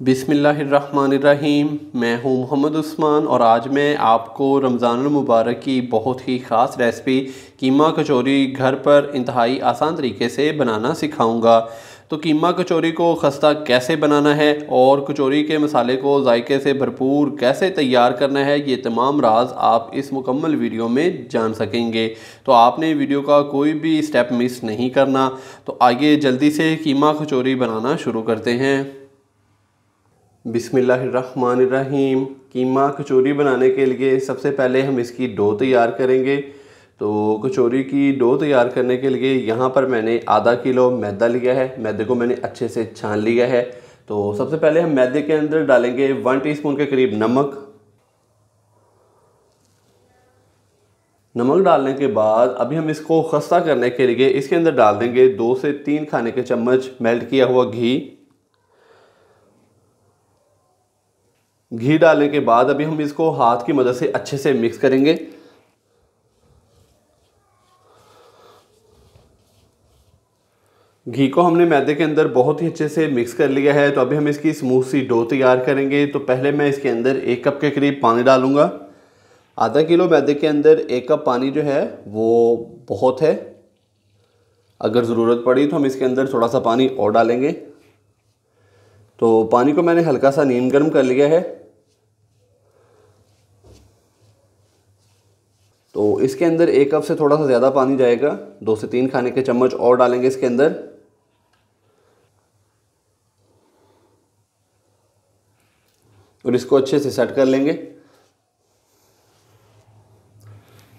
बिस्मिल्लाहिर्रहमानिर्रहीम। मैं हूं मोहम्मद उस्मान और आज मैं आपको रमज़ानुल मुबारक की बहुत ही ख़ास रेसिपी कीमा कचौरी घर पर इंतहाई आसान तरीके से बनाना सिखाऊंगा। तो कीमा कचौरी को खस्ता कैसे बनाना है और कचौरी के मसाले को जायके से भरपूर कैसे तैयार करना है, ये तमाम राज आप इस मुकम्मल वीडियो में जान सकेंगे। तो आपने वीडियो का कोई भी स्टेप मिस नहीं करना। तो आइए जल्दी से कीमा कचौरी बनाना शुरू करते हैं। बिस्मिल्लाहिर्रहमानिर्रहीम। कीमा कचौरी बनाने के लिए सबसे पहले हम इसकी डो तैयार करेंगे। तो कचौरी की डो तैयार करने के लिए यहाँ पर मैंने आधा किलो मैदा लिया है। मैदे को मैंने अच्छे से छान लिया है। तो सबसे पहले हम मैदे के अंदर डालेंगे 1 टीस्पून के करीब नमक। नमक डालने के बाद अभी हम इसको खस्ता करने के लिए इसके अंदर डाल देंगे 2 से 3 खाने के चम्मच मेल्ट किया हुआ घी। घी डालने के बाद अभी हम इसको हाथ की मदद से अच्छे से मिक्स करेंगे। घी को हमने मैदे के अंदर बहुत ही अच्छे से मिक्स कर लिया है। तो अभी हम इसकी स्मूथ सी डो तैयार करेंगे। तो पहले मैं इसके अंदर 1 कप के करीब पानी डालूंगा। आधा किलो मैदे के अंदर 1 कप पानी जो है वो बहुत है। अगर ज़रूरत पड़ी तो हम इसके अंदर थोड़ा सा पानी और डालेंगे। तो पानी को मैंने हल्का सा नीम गर्म कर लिया है। तो इसके अंदर 1 कप से थोड़ा सा ज़्यादा पानी जाएगा। 2 से 3 खाने के चम्मच और डालेंगे इसके अंदर। और इसको अच्छे से सेट कर लेंगे।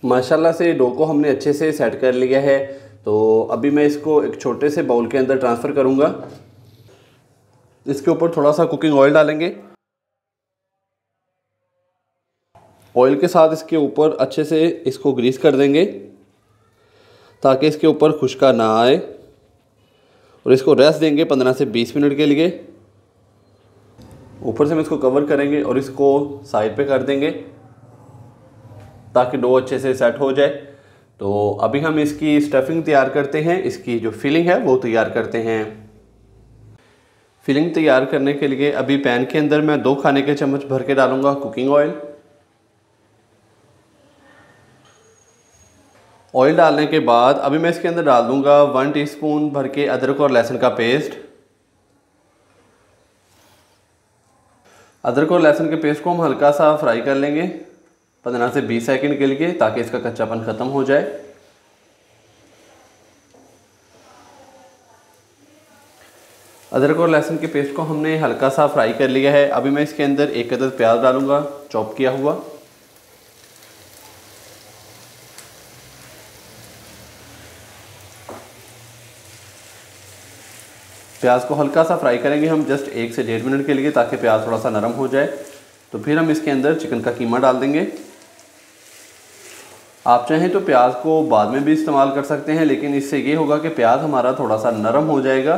माशाल्लाह से डो को हमने अच्छे से सेट कर लिया है। तो अभी मैं इसको एक छोटे से बाउल के अंदर ट्रांसफ़र करूँगा। इसके ऊपर थोड़ा सा कुकिंग ऑयल डालेंगे। ऑयल के साथ इसके ऊपर अच्छे से इसको ग्रीस कर देंगे ताकि इसके ऊपर खुशका ना आए। और इसको रेस्ट देंगे 15 से 20 मिनट के लिए। ऊपर से हम इसको कवर करेंगे और इसको साइड पे कर देंगे ताकि डो अच्छे से सेट हो जाए। तो अभी हम इसकी स्टफिंग तैयार करते हैं। इसकी जो फिलिंग है वो तैयार करते हैं। फिलिंग तैयार करने के लिए अभी पैन के अंदर मैं 2 खाने के चम्मच भर के डालूंगा कुकिंग ऑयल। ऑयल डालने के बाद अभी मैं इसके अंदर डाल दूंगा 1 टीस्पून भर के अदरक और लहसुन का पेस्ट। अदरक और लहसुन के पेस्ट को हम हल्का सा फ्राई कर लेंगे 15 से 20 सेकंड के लिए ताकि इसका कच्चापन ख़त्म हो जाए। अदरक और लहसुन के पेस्ट को हमने हल्का सा फ्राई कर लिया है। अभी मैं इसके अंदर 1 अदद प्याज डालूंगा चॉप किया हुआ। प्याज को हल्का सा फ्राई करेंगे हम जस्ट 1 से 1.5 मिनट के लिए ताकि प्याज थोड़ा सा नरम हो जाए। तो फिर हम इसके अंदर चिकन का कीमा डाल देंगे। आप चाहें तो प्याज को बाद में भी इस्तेमाल कर सकते हैं, लेकिन इससे ये होगा कि प्याज हमारा थोड़ा सा नरम हो जाएगा।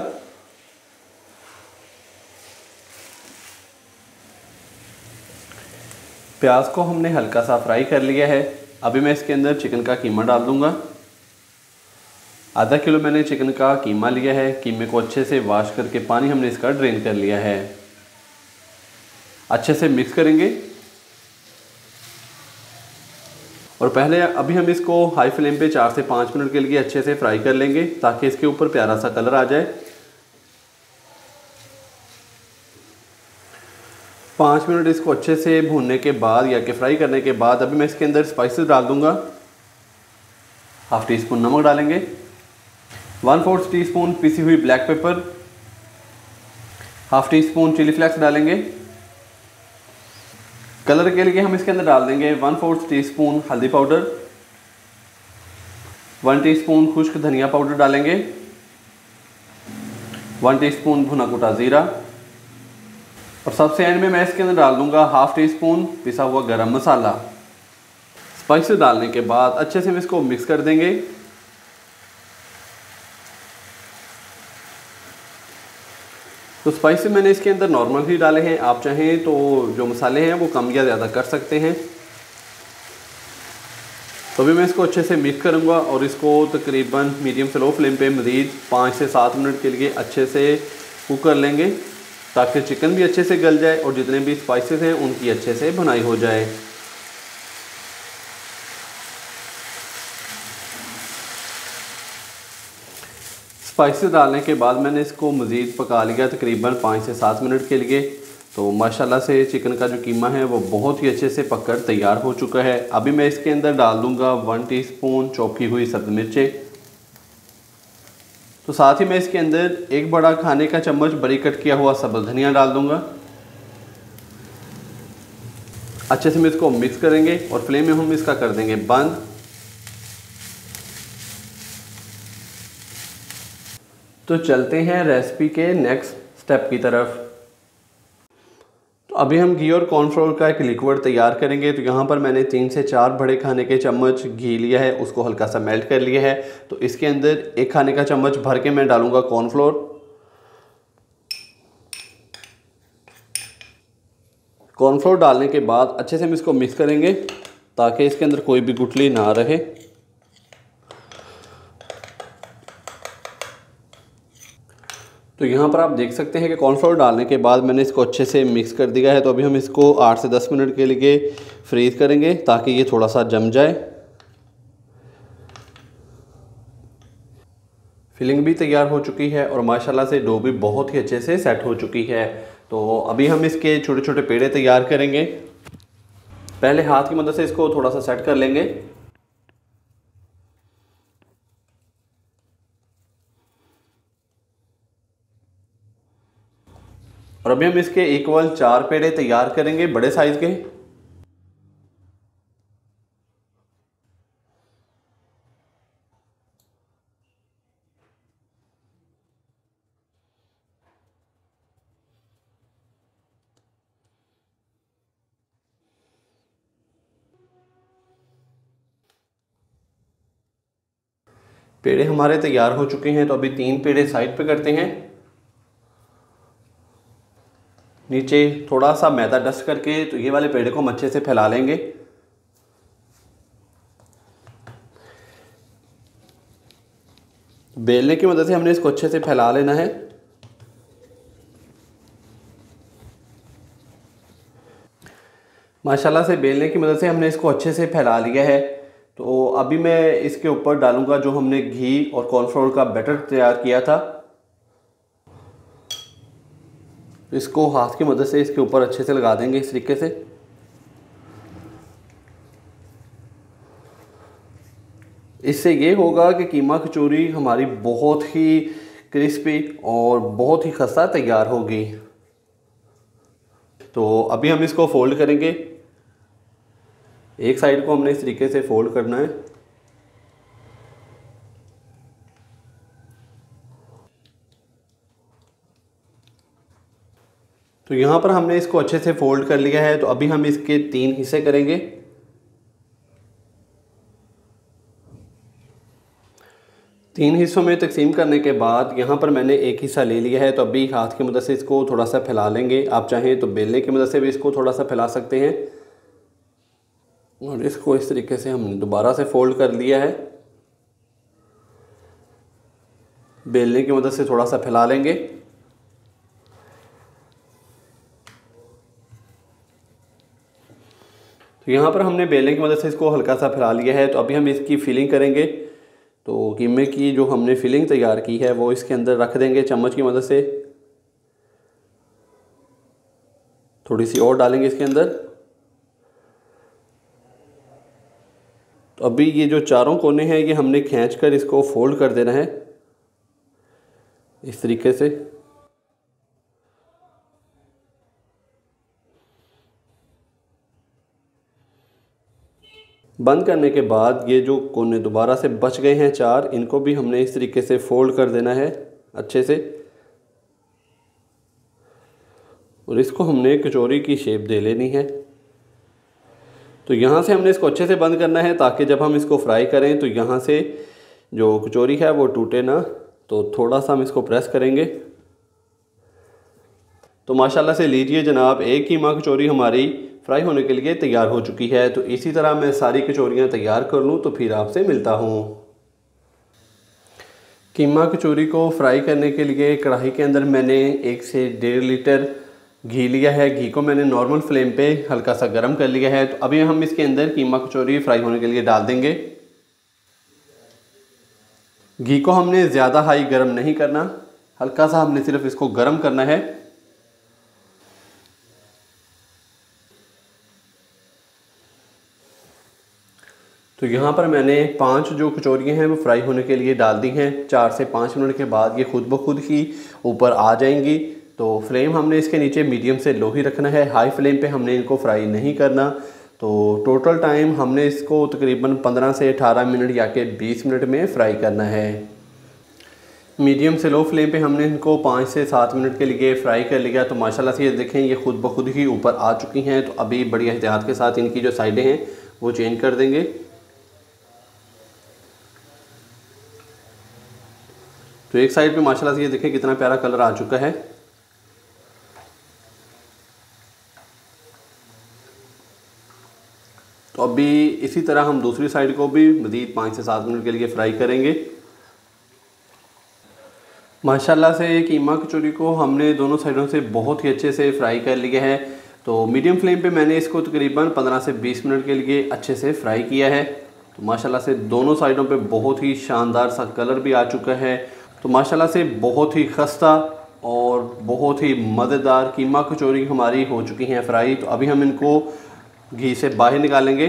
प्याज को हमने हल्का सा फ्राई कर लिया है। अभी मैं इसके अंदर चिकन का कीमा डाल दूंगा। आधा किलो मैंने चिकन का कीमा लिया है। कीमे को अच्छे से वॉश करके पानी हमने इसका ड्रेन कर लिया है। अच्छे से मिक्स करेंगे और पहले अभी हम इसको हाई फ्लेम पे 4 से 5 मिनट के लिए अच्छे से फ्राई कर लेंगे ताकि इसके ऊपर प्यारा सा कलर आ जाए। 5 मिनट इसको अच्छे से भूनने के बाद या कि फ्राई करने के बाद अभी मैं इसके अंदर स्पाइसेस डाल दूंगा। हाफ टी स्पून नमक डालेंगे, 1/4 टीस्पून पिसी हुई black pepper, half teaspoon chilli flakes डालेंगे। कलर के लिए हम इसके अंदर डाल देंगे 1/4 टीस्पून हल्दी पाउडर, 1 टीस्पून खुश्क धनिया पाउडर डालेंगे, 1 टीस्पून भुना कुटा ज़ीरा और सबसे एंड में मैं इसके अंदर डाल दूंगा हाफ टी स्पून पिसा हुआ गरम मसाला। स्पाइसेस डालने के बाद अच्छे से हम इसको मिक्स कर देंगे। तो स्पाइसेस मैंने इसके अंदर नॉर्मल ही डाले हैं। आप चाहें तो जो मसाले हैं वो कम या ज़्यादा कर सकते हैं। तो अभी मैं इसको अच्छे से मिक्स करूँगा और इसको तकरीबन मीडियम से लो फ्लेम पे मज़ीद 5 से 7 मिनट के लिए अच्छे से कुक कर लेंगे ताकि चिकन भी अच्छे से गल जाए और जितने भी स्पाइसेस हैं उनकी अच्छे से भुनाई हो जाए। स्पाइसेस डालने के बाद मैंने इसको मज़ीद पका लिया तकरीबन 5 से 7 मिनट के लिए। तो माशाल्लाह से चिकन का जो कीमा है वो बहुत ही अच्छे से पककर तैयार हो चुका है। अभी मैं इसके अंदर डाल दूंगा 1 टीस्पून चॉप की हुई सब्ज़ मिर्चें। तो साथ ही मैं इसके अंदर 1 बड़ा खाने का चम्मच बारीक कट किया हुआ सब्ज़ धनिया डाल दूंगा। अच्छे से हम इसको मिक्स करेंगे और फ्लेम में हम इसका कर देंगे बंद। तो चलते हैं रेसिपी के नेक्स्ट स्टेप की तरफ। तो अभी हम घी और कॉर्नफ्लोर का एक लिक्विड तैयार करेंगे। तो यहाँ पर मैंने 3 से 4 बड़े खाने के चम्मच घी लिया है, उसको हल्का सा मेल्ट कर लिया है। तो इसके अंदर 1 खाने का चम्मच भर के मैं डालूंगा कॉर्नफ्लोर। कॉर्नफ्लोर डालने के बाद अच्छे से हम इसको मिक्स करेंगे ताकि इसके अंदर कोई भी गुठली ना रहे। तो यहाँ पर आप देख सकते हैं कि कॉर्नफ्लोर डालने के बाद मैंने इसको अच्छे से मिक्स कर दिया है। तो अभी हम इसको 8 से 10 मिनट के लिए फ्रीज़ करेंगे ताकि ये थोड़ा सा जम जाए। फिलिंग भी तैयार हो चुकी है और माशाल्लाह से डो भी बहुत ही अच्छे से सेट हो चुकी है। तो अभी हम इसके छोटे छोटे पेड़े तैयार करेंगे। पहले हाथ की मदद से इसको थोड़ा सा सेट कर लेंगे। और अभी हम इसके इक्वल 4 पेड़े तैयार करेंगे बड़े साइज के। पेड़े हमारे तैयार हो चुके हैं। तो अभी 3 पेड़े साइड पे करते हैं। नीचे थोड़ा सा मैदा डस्ट करके तो ये वाले पेड़े को हम अच्छे से फैला लेंगे। बेलने की मदद से हमने इसको अच्छे से फैला लेना है। माशाल्लाह से बेलने की मदद से हमने इसको अच्छे से फैला लिया है। तो अभी मैं इसके ऊपर डालूंगा जो हमने घी और कॉर्नफ्लोर का बैटर तैयार किया था। इसको हाथ की मदद से इसके ऊपर अच्छे से लगा देंगे इस तरीके से। इससे ये होगा कि कीमा कचौरी हमारी बहुत ही क्रिस्पी और बहुत ही खस्ता तैयार होगी। तो अभी हम इसको फोल्ड करेंगे। एक साइड को हमने इस तरीके से फोल्ड करना है। तो यहाँ पर हमने इसको अच्छे से फोल्ड कर लिया है। तो अभी हम इसके 3 हिस्से करेंगे। तीन हिस्सों में तकसीम करने के बाद यहाँ पर मैंने एक हिस्सा ले लिया है। तो अभी हाथ की मदद से इसको थोड़ा सा फैला लेंगे। आप चाहें तो बेलने की मदद से भी इसको थोड़ा सा फैला सकते हैं। और इसको इस तरीके से हमने दोबारा से फोल्ड कर लिया है। बेलने की मदद से थोड़ा सा फैला लेंगे। तो यहाँ पर हमने बेलने की मदद से इसको हल्का सा फैला लिया है। तो अभी हम इसकी फिलिंग करेंगे। तो कीमे की जो हमने फिलिंग तैयार की है वो इसके अंदर रख देंगे चम्मच की मदद से। थोड़ी सी और डालेंगे इसके अंदर। तो अभी ये जो चारों कोने हैं ये हमने खींचकर इसको फोल्ड कर देना है इस तरीके से। बंद करने के बाद ये जो कोने दोबारा से बच गए हैं 4, इनको भी हमने इस तरीके से फोल्ड कर देना है अच्छे से। और इसको हमने कचौरी की शेप दे लेनी है। तो यहाँ से हमने इसको अच्छे से बंद करना है ताकि जब हम इसको फ्राई करें तो यहाँ से जो कचौरी है वो टूटे ना। तो थोड़ा सा हम इसको प्रेस करेंगे। तो माशाल्लाह से लीजिए जनाब, एक कीमा कचौरी हमारी फ्राई होने के लिए तैयार हो चुकी है। तो इसी तरह मैं सारी कचौरियाँ तैयार कर लूँ तो फिर आपसे मिलता हूँ। कीमा कचौरी को फ्राई करने के लिए कढ़ाई के अंदर मैंने 1 से 1.5 लीटर घी लिया है। घी को मैंने नॉर्मल फ्लेम पे हल्का सा गर्म कर लिया है। तो अभी हम इसके अंदर कीमा कचौरी फ्राई होने के लिए डाल देंगे। घी को हमने ज़्यादा हाई गर्म नहीं करना, हल्का सा हमने सिर्फ इसको गर्म करना है। तो यहाँ पर मैंने 5 जो कचौरियाँ हैं वो फ्राई होने के लिए डाल दी हैं। 4 से 5 मिनट के बाद ये खुद ब खुद ही ऊपर आ जाएंगी। तो फ्लेम हमने इसके नीचे मीडियम से लो ही रखना है, हाई फ्लेम पे हमने इनको फ्राई नहीं करना। तो टोटल टाइम हमने इसको तकरीबन 15 से 18 मिनट या कि 20 मिनट में फ्राई करना है। मीडियम से लो फ्लेम पे हमने इनको 5 से 7 मिनट के लिए फ्राई कर लिया। तो माशाल्लाह से ये देखें ये खुद ब खुद ही ऊपर आ चुकी हैं। तो अभी बड़ी एहतियात के साथ इनकी जो साइडें हैं वो चेंज कर देंगे। तो एक साइड पे माशाल्लाह से ये देखें कितना प्यारा कलर आ चुका है। तो अभी इसी तरह हम दूसरी साइड को भी मज़ीद 5 से 7 मिनट के लिए फ्राई करेंगे। माशाल्लाह से कीमा कचौरी को हमने दोनों साइडों से बहुत ही अच्छे से फ्राई कर लिया है। तो मीडियम फ्लेम पे मैंने इसको तकरीबन 15 से 20 मिनट के लिए अच्छे से फ्राई किया है। तो माशाल्लाह से दोनों साइडों पे बहुत ही शानदार सा कलर भी आ चुका है। तो माशाल्लाह से बहुत ही खस्ता और बहुत ही मज़ेदार कीमा कचौरी हमारी हो चुकी हैं फ्राई। तो अभी हम इनको घी से बाहर निकालेंगे।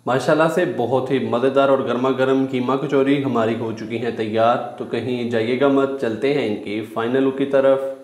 माशाल्लाह से बहुत ही मज़ेदार और गर्मा गर्म कीमा कचौरी हमारी हो चुकी हैं तैयार। तो कहीं जाइएगा मत, चलते हैं इनकी फ़ाइनल लुक की तरफ।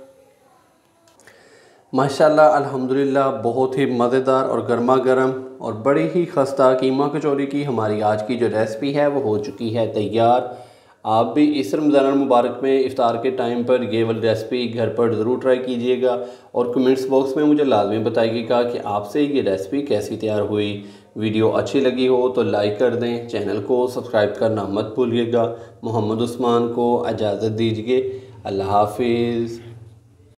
माशाल्लाह अल्हम्दुलिल्लाह बहुत ही मज़ेदार और गर्मा गर्म और बड़ी ही खस्ता कीमा कचौरी की हमारी आज की जो रेसिपी है वो हो चुकी है तैयार। आप भी इस रमज़ान मुबारक में इफ़्तार के टाइम पर ये वाली रेसिपी घर पर ज़रूर ट्राई कीजिएगा और कमेंट्स बॉक्स में मुझे लाजमी बताइएगा कि आपसे ये रेसिपी कैसी तैयार हुई। वीडियो अच्छी लगी हो तो लाइक कर दें, चैनल को सब्सक्राइब करना मत भूलिएगा। मोहम्मद उस्मान को इजाज़त दीजिए। अल्लाह हाफिज़।